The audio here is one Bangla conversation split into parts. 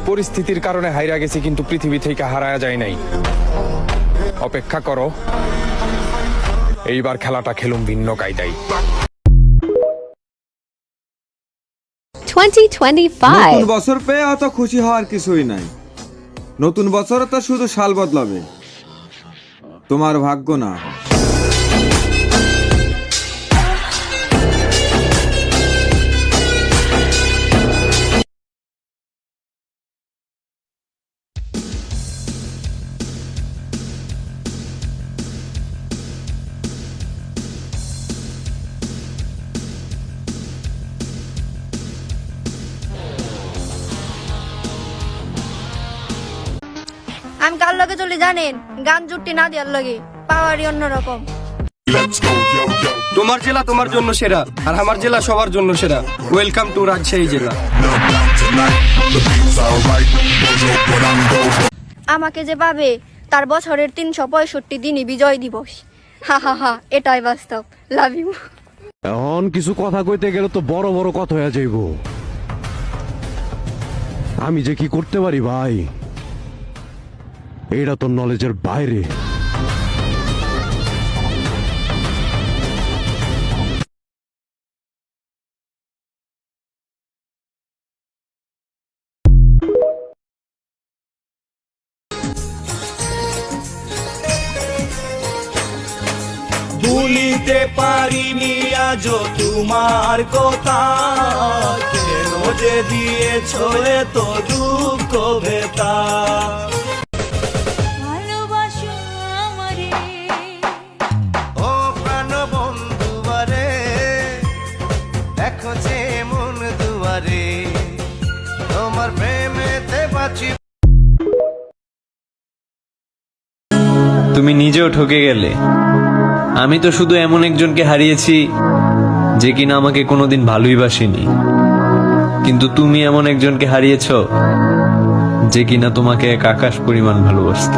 পরিস্থিতির কারণে হাইরা গেছি, কিন্তু পৃথিবী থেকে হারায়া যায় নাই। অপেক্ষা করো, এইবার খেলাটা খেলুম ভিন্ন কায়দায়। 2025 নতুন বছর পেয়ে অত খুশি হওয়ার কিছুই নাই। নতুন বছরে তো শুধু সাল বদলাবে, তোমার ভাগ্য না। আমি কার লগে চলি জানেন? গান জুটি না দেওয়ার লগে, পাওয়ারই অন্যরকম। তোমার জেলা তোমার জন্য সেরা, আর আমার জেলা সবার জন্য সেরা। ওয়েলকাম টু রাজশাহী জেলা। আমাকে যে পাবে তার বছরের 365 দিনই বিজয় দিবস। হা হা হা, এটাই বাস্তব। Love you. এখন কিছু কথা কইতে গেলে তো বড় বড় কথা হয়ে যাইব। আমি যে কি করতে পারি ভাই, এটা তো নলেজের বাইরে। ভুলিতে পারিনি আজও তোমার কথা, কেন যে দিয়েছ এত দুঃখ ভেতা। ও প্রাণ বন্ধু বারে, দেখো যে মন দুয়ারে, তোমার প্রেমেতে বাঁচি। তুমি নিজেও ঠকে গেলে। আমি তো শুধু এমন একজনকে হারিয়েছি যে কিনা আমাকে কোনোদিন ভালোই বাসেনি, কিন্তু তুমি এমন একজনকে হারিয়েছ যে কিনা তোমাকে এক আকাশ পরিমাণ ভালোবাসত।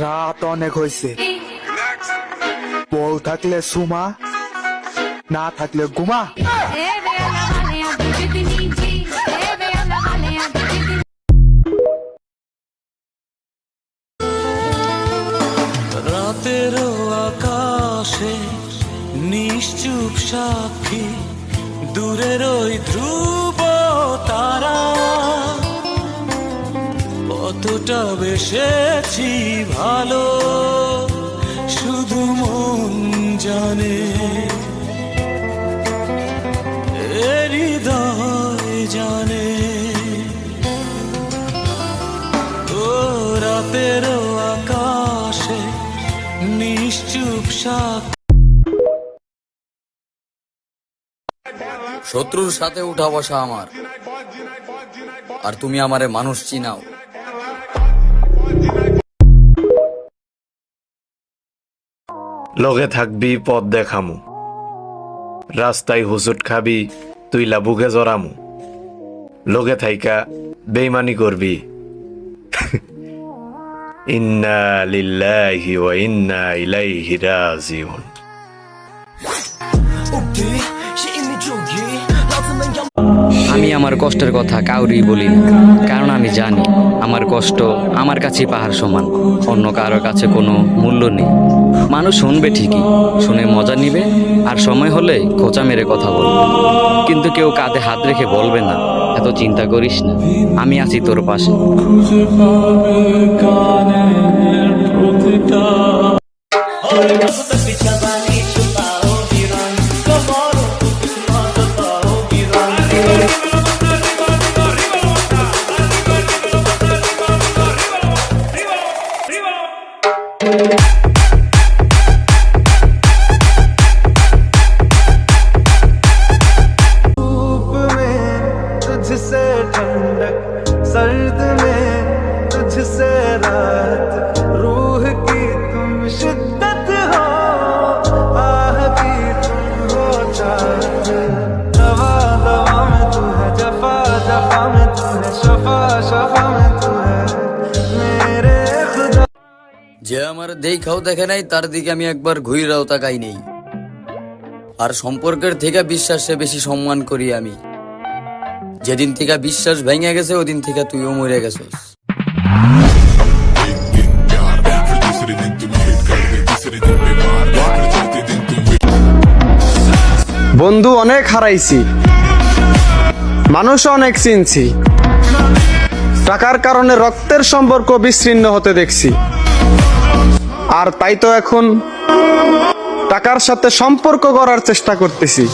রাত অনেক হয়েছে, বউ থাকলে সুমা, না থাকলে গুমা। রাতেরও আকাশে নিশ্চুপ সাক্ষী, দূরের ওই ধ্রুব তারা, কতটা বেসেছি ভালো শুধু মন জানে, হৃদয় জানে। ও রাতেরও আকাশে নিশ্চুপ সাক্ষী। শত্রুর সাথে উঠা বসা আমার, আর তুমি আমারে মানুষ চিনাও। লগে থাকবি পথ দেখামু, রাস্তায় হুসুট খাবি তুই লাবুকে জরামু, লগে থাইকা বেইমানি করবি। ইন্না লিল্লাহি ওয়া ইন্না ইলাইহি রাজিউন। আমি আমার কষ্টের কথা কাউরি বলি না, কারণ আমি জানি আমার কষ্ট আমার কাছে পাহাড় সমান, অন্য কারোর কাছে কোনো মূল্য নেই। মানুষ শুনবে ঠিকই, শুনে মজা নিবে, আর সময় হলে খোঁচা মেরে কথা বলবে, কিন্তু কেউ কাঁধে হাত রেখে বলবে না এত চিন্তা করিস না, আমি আছি তোর পাশে। तुझसे ठंडक, सर्द में तुझसे रात, रूह की तुम शिद्दत हो, आह की तुम हो चाहत। दवा दवा में तू है, जफा जफा में तू है, शफा शफा में तू है मेरे खुदा। যে আমার দেখাও দেখে নাই তার দিকে আমি একবার ঘুইরাও তাকাই নেই। আর সম্পর্কের থেকে বিশ্বাসে বেশি সম্মান করি আমি। যেদিন থেকে বিশ্বাস ভেঙে গেছে ওদিন থেকে তুইও মরে গেছিস। বন্ধু অনেক হারাইছি, মানুষ অনেক চিনছি, টাকার কারণে রক্তের সম্পর্ক বিচ্ছিন্ন হতে দেখছি। আর তাই তো এখন টাকার সাথে সম্পর্ক করার চেষ্টা করতেছি।